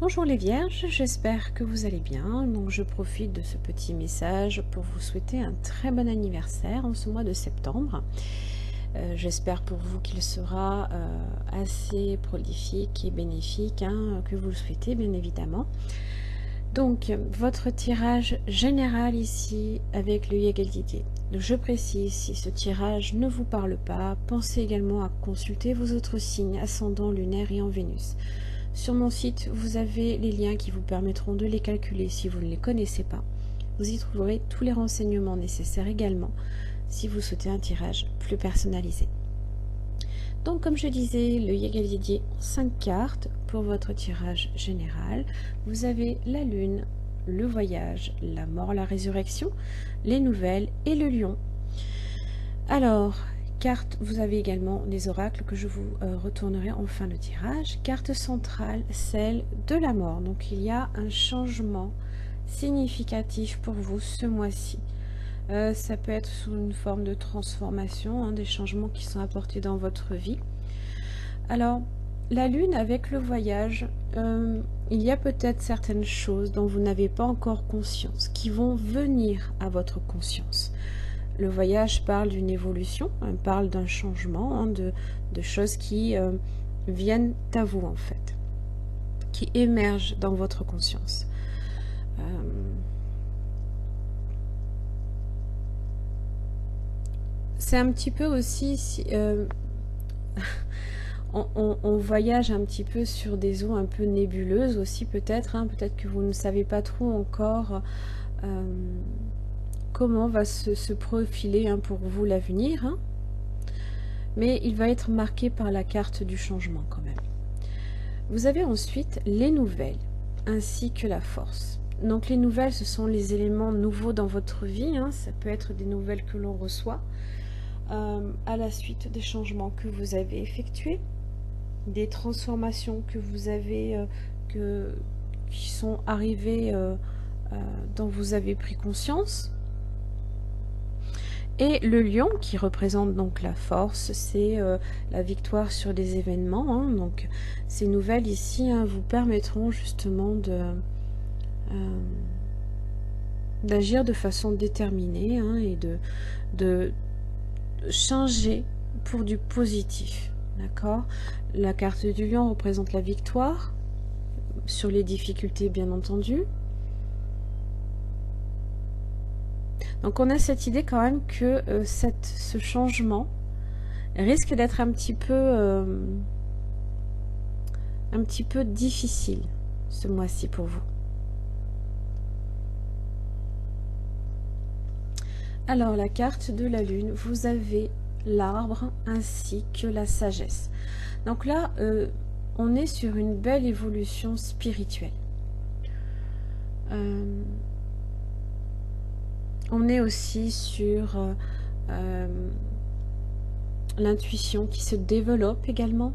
Bonjour les Vierges, j'espère que vous allez bien. Donc je profite de ce petit message pour vous souhaiter un très bon anniversaire en ce mois de septembre. J'espère pour vous qu'il sera assez prolifique et bénéfique, que vous le souhaitez bien évidemment. Donc votre tirage général ici avec le Yegel Didier. Je précise, si ce tirage ne vous parle pas, pensez également à consulter vos autres signes ascendant, lunaire et en Vénus. Sur mon site, vous avez les liens qui vous permettront de les calculer si vous ne les connaissez pas. Vous y trouverez tous les renseignements nécessaires également si vous souhaitez un tirage plus personnalisé. Donc comme je disais, le Yegel Didier en 5 cartes pour votre tirage général. Vous avez la lune, le voyage, la mort, la résurrection, les nouvelles et le lion. Alors, carte, vous avez également les oracles que je vous retournerai en fin de tirage. Carte centrale, celle de la mort. Donc il y a un changement significatif pour vous ce mois-ci. Ça peut être sous une forme de transformation, des changements qui sont apportés dans votre vie. Alors, la lune avec le voyage, il y a peut-être certaines choses dont vous n'avez pas encore conscience, qui vont venir à votre conscience. Le voyage parle d'une évolution, parle d'un changement, de choses qui viennent à vous en fait, qui émergent dans votre conscience. C'est un petit peu aussi, on voyage un petit peu sur des eaux un peu nébuleuses aussi peut-être, peut-être que vous ne savez pas trop encore comment va se profiler pour vous l'avenir, mais il va être marqué par la carte du changement quand même. Vous avez ensuite les nouvelles ainsi que la force. Donc les nouvelles, ce sont les éléments nouveaux dans votre vie, ça peut être des nouvelles que l'on reçoit à la suite des changements que vous avez effectués, des transformations que vous avez qui sont arrivées dont vous avez pris conscience. Et le lion qui représente donc la force, c'est la victoire sur des événements. Donc ces nouvelles ici vous permettront justement d'agir de façon déterminée et de changer pour du positif. D'accord ? La carte du lion représente la victoire sur les difficultés, bien entendu. Donc on a cette idée quand même que ce changement risque d'être un petit peu difficile ce mois-ci pour vous. Alors la carte de la lune, vous avez l'arbre ainsi que la sagesse. Donc là, on est sur une belle évolution spirituelle. On est aussi sur l'intuition qui se développe également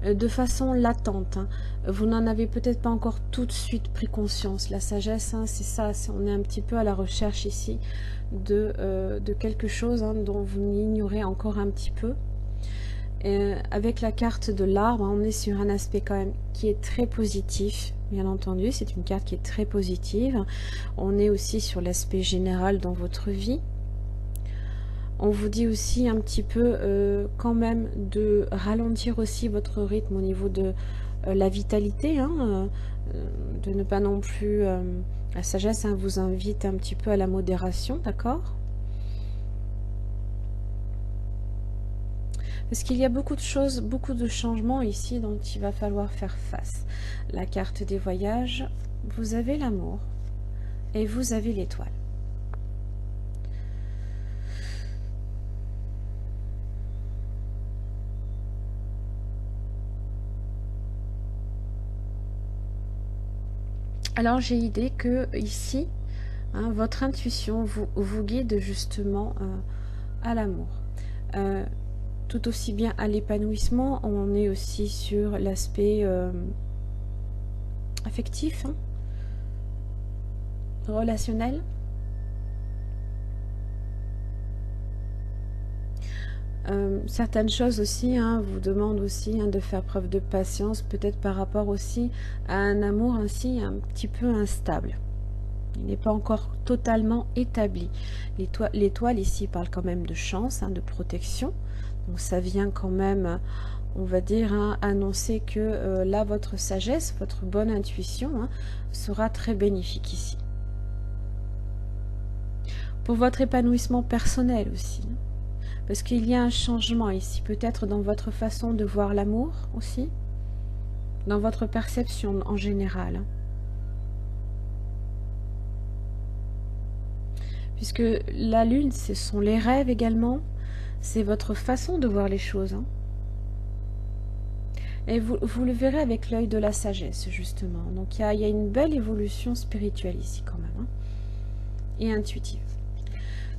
de façon latente. Vous n'en avez peut-être pas encore tout de suite pris conscience. La sagesse, c'est ça, on est un petit peu à la recherche ici de quelque chose dont vous ignorez encore un petit peu. Avec la carte de l'arbre, on est sur un aspect quand même qui est très positif, bien entendu, c'est une carte qui est très positive. On est aussi sur l'aspect général dans votre vie. On vous dit aussi un petit peu quand même de ralentir aussi votre rythme au niveau de la vitalité, de ne pas non plus... la sagesse vous invite un petit peu à la modération, d'accord ? Parce qu'il y a beaucoup de choses, beaucoup de changements ici dont il va falloir faire face. La carte des voyages, vous avez l'amour et vous avez l'étoile. Alors j'ai idée que ici, votre intuition vous guide justement à l'amour. Tout aussi bien à l'épanouissement, on est aussi sur l'aspect affectif, relationnel. Certaines choses aussi vous demandent aussi de faire preuve de patience, peut-être par rapport aussi à un amour ainsi un petit peu instable. Il n'est pas encore totalement établi. L'étoile ici parle quand même de chance, de protection. Donc ça vient quand même, on va dire, annoncer que là, votre sagesse, votre bonne intuition sera très bénéfique ici. Pour votre épanouissement personnel aussi. Parce qu'il y a un changement ici, peut-être dans votre façon de voir l'amour aussi, dans votre perception en général. Puisque la lune, ce sont les rêves également, c'est votre façon de voir les choses. Et vous le verrez avec l'œil de la sagesse, justement. Donc il y a une belle évolution spirituelle ici quand même, et intuitive.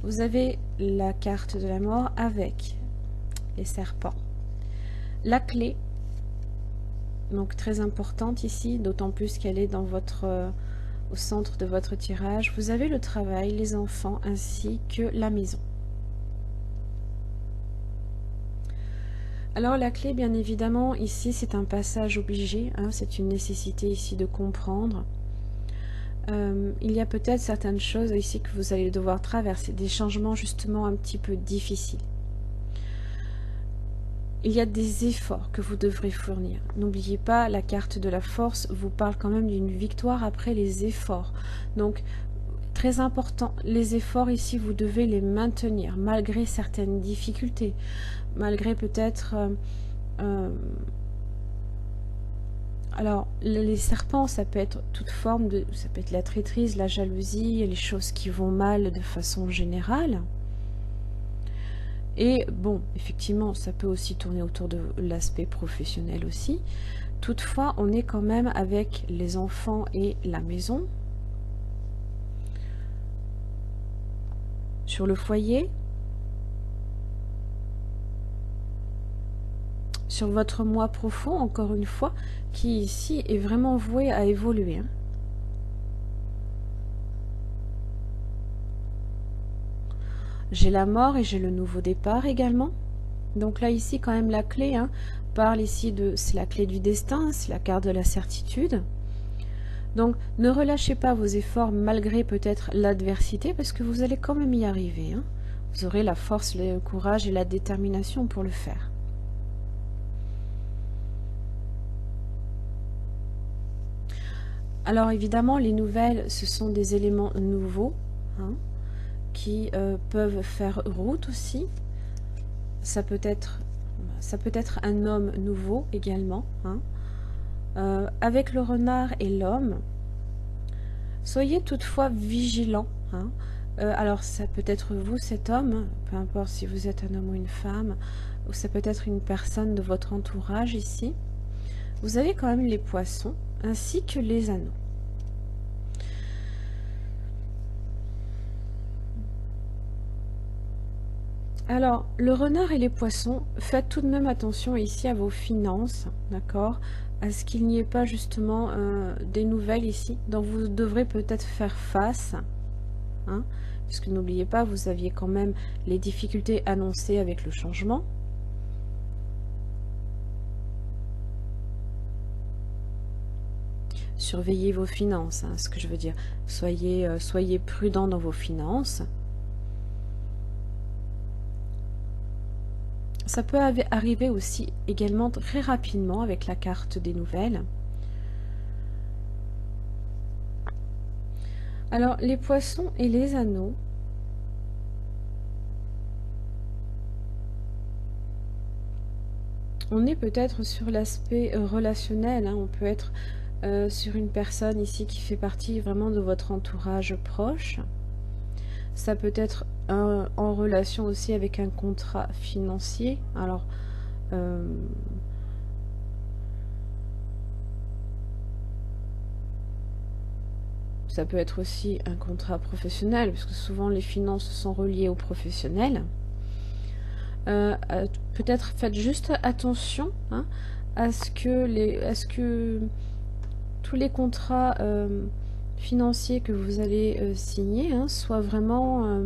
Vous avez la carte de la mort avec les serpents. La clé, donc très importante ici, d'autant plus qu'elle est dans au centre de votre tirage. Vous avez le travail, les enfants, ainsi que la maison. Alors la clé, bien évidemment, ici, c'est un passage obligé. C'est une nécessité ici de comprendre. Il y a peut-être certaines choses ici que vous allez devoir traverser, des changements justement un petit peu difficiles. Il y a des efforts que vous devrez fournir. N'oubliez pas, la carte de la force vous parle quand même d'une victoire après les efforts. Donc, très important, les efforts ici, vous devez les maintenir malgré certaines difficultés, malgré peut-être... Alors, les serpents, ça peut être toute forme de... Ça peut être la traîtrise, la jalousie, les choses qui vont mal de façon générale. Et bon, effectivement, ça peut aussi tourner autour de l'aspect professionnel aussi. Toutefois, on est quand même avec les enfants et la maison. Sur le foyer. Sur votre moi profond, encore une fois, qui ici est vraiment voué à évoluer. J'ai la mort et j'ai le nouveau départ également. Donc là, ici, quand même, la clé parle ici de... C'est la clé du destin, c'est la carte de la certitude. Donc, ne relâchez pas vos efforts malgré peut-être l'adversité, parce que vous allez quand même y arriver. Vous aurez la force, le courage et la détermination pour le faire. Alors évidemment, les nouvelles, ce sont des éléments nouveaux qui peuvent faire route aussi. Ça peut être un homme nouveau également. Avec le renard et l'homme, soyez toutefois vigilants. Alors ça peut être vous, cet homme, peu importe si vous êtes un homme ou une femme, ou ça peut être une personne de votre entourage ici. Vous avez quand même les poissons, ainsi que les anneaux. Alors, le renard et les poissons, faites tout de même attention ici à vos finances, d'accord? À ce qu'il n'y ait pas justement des nouvelles ici, dont vous devrez peut-être faire face, puisque n'oubliez pas, vous aviez quand même les difficultés annoncées avec le changement. Surveillez vos finances, ce que je veux dire. Soyez prudent dans vos finances. Ça peut arriver aussi également très rapidement avec la carte des nouvelles. Alors, les poissons et les anneaux. On est peut-être sur l'aspect relationnel. On peut être sur une personne ici qui fait partie vraiment de votre entourage proche. Ça peut être en relation aussi avec un contrat financier. Alors, ça peut être aussi un contrat professionnel, parce que souvent les finances sont reliées au professionnel. Peut-être faites juste attention à ce que tous les contrats financiers que vous allez signer soient vraiment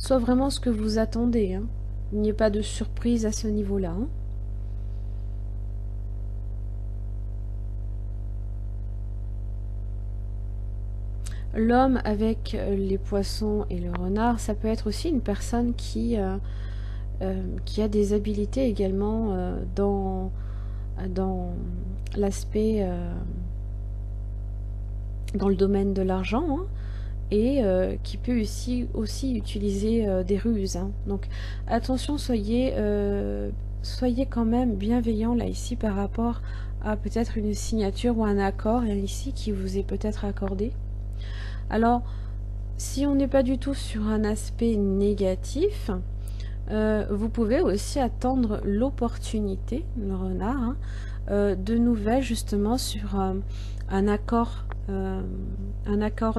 soit vraiment ce que vous attendez, hein. Il n'y ait pas de surprise à ce niveau-là, hein. L'homme avec les poissons et le renard, ça peut être aussi une personne qui a des habiletés également dans l'aspect, dans le domaine de l'argent, hein, et qui peut aussi utiliser des ruses, hein. Donc attention, soyez quand même bienveillant là ici par rapport à peut-être une signature ou un accord ici qui vous est peut-être accordé. Alors, si on n'est pas du tout sur un aspect négatif, vous pouvez aussi attendre l'opportunité, le renard, hein, de nouvelles justement sur un accord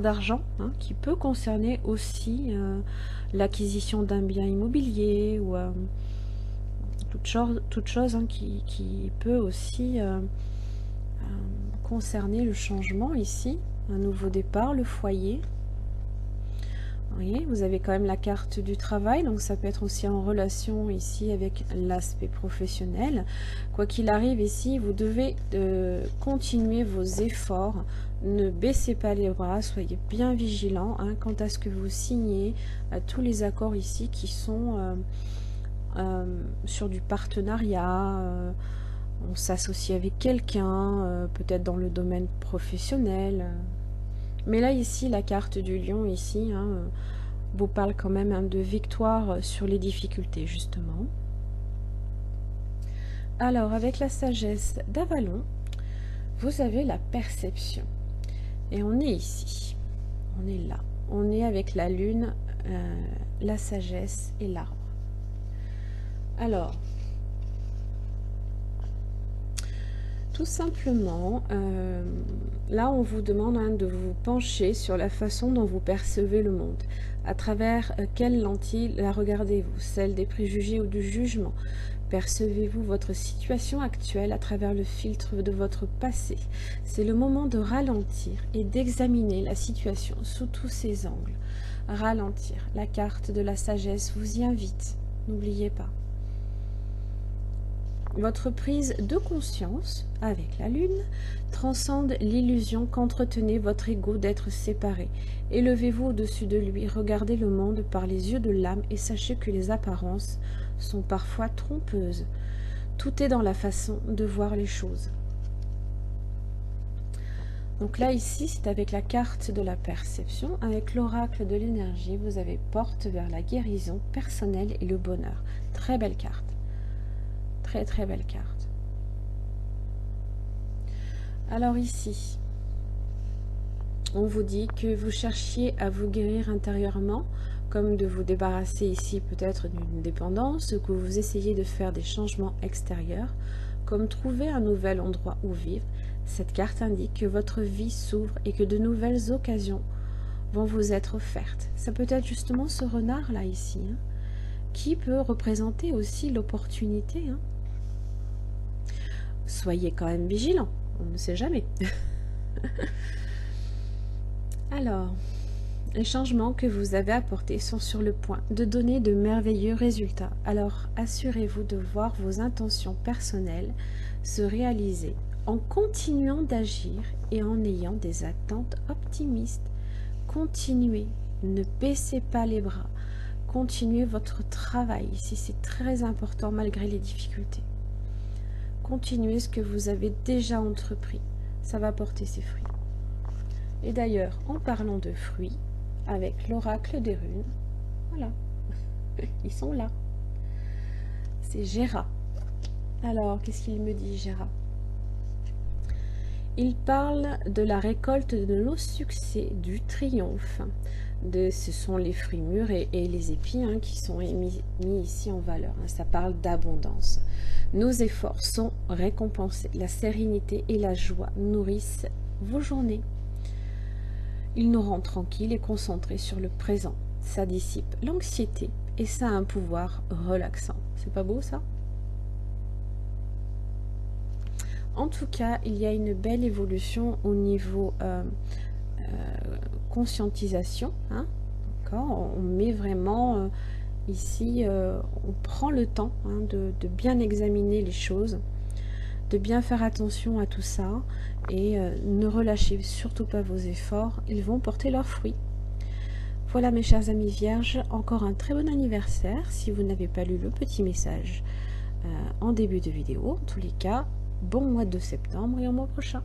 d'argent, hein, qui peut concerner aussi l'acquisition d'un bien immobilier ou toute chose, hein, qui peut aussi concerner le changement ici, un nouveau départ, le foyer. Vous voyez, vous avez quand même la carte du travail, donc ça peut être aussi en relation ici avec l'aspect professionnel. Quoi qu'il arrive ici, vous devez continuer vos efforts, ne baissez pas les bras, soyez bien vigilants, hein, quant à ce que vous signez, à tous les accords ici qui sont sur du partenariat, on s'associe avec quelqu'un, peut-être dans le domaine professionnel. Mais là, ici, la carte du lion, ici, hein, vous parle quand même, hein, de victoire sur les difficultés, justement. Alors, avec la sagesse d'Avalon, vous avez la perception. Et on est ici. On est là. On est avec la lune, la sagesse et l'arbre. Alors, tout simplement, là on vous demande, hein, de vous pencher sur la façon dont vous percevez le monde. À travers quelle lentille la regardez-vous? Celle des préjugés ou du jugement? Percevez-vous votre situation actuelle à travers le filtre de votre passé? C'est le moment de ralentir et d'examiner la situation sous tous ses angles. Ralentir, la carte de la sagesse vous y invite, n'oubliez pas. Votre prise de conscience, avec la lune, transcende l'illusion qu'entretenait votre ego d'être séparé. Élevez-vous au-dessus de lui, regardez le monde par les yeux de l'âme et sachez que les apparences sont parfois trompeuses. Tout est dans la façon de voir les choses. Donc là, ici, c'est avec la carte de la perception, avec l'oracle de l'énergie, vous avez porte vers la guérison personnelle et le bonheur. Très belle carte. Très très belle carte. Alors ici, on vous dit que vous cherchiez à vous guérir intérieurement, comme de vous débarrasser ici peut-être d'une dépendance, que vous essayez de faire des changements extérieurs, comme trouver un nouvel endroit où vivre. Cette carte indique que votre vie s'ouvre et que de nouvelles occasions vont vous être offertes. Ça peut être justement ce renard là ici, hein, qui peut représenter aussi l'opportunité, hein. Soyez quand même vigilants, on ne sait jamais. Alors, les changements que vous avez apportés sont sur le point de donner de merveilleux résultats. Alors, assurez-vous de voir vos intentions personnelles se réaliser en continuant d'agir et en ayant des attentes optimistes. Continuez, ne baissez pas les bras. Continuez votre travail. Ici, c'est très important malgré les difficultés. Continuez ce que vous avez déjà entrepris. Ça va porter ses fruits. Et d'ailleurs, en parlant de fruits, avec l'oracle des runes, voilà, ils sont là. C'est Gera. Alors, qu'est-ce qu'il me dit, Gera? Il parle de la récolte de nos succès, du triomphe. Ce sont les fruits mûrs et les épis, hein, qui sont mis ici en valeur, hein. Ça parle d'abondance. Nos efforts sont récompensés. La sérénité et la joie nourrissent vos journées. Ils nous rendent tranquilles et concentrés sur le présent. Ça dissipe l'anxiété et ça a un pouvoir relaxant. C'est pas beau ça? En tout cas, il y a une belle évolution au niveau conscientisation, hein, d'accord? On met vraiment ici, on prend le temps hein, de bien examiner les choses, de bien faire attention à tout ça et ne relâchez surtout pas vos efforts, ils vont porter leurs fruits. Voilà mes chers amis vierges, encore un très bon anniversaire si vous n'avez pas lu le petit message en début de vidéo. En tous les cas, bon mois de septembre et au mois prochain.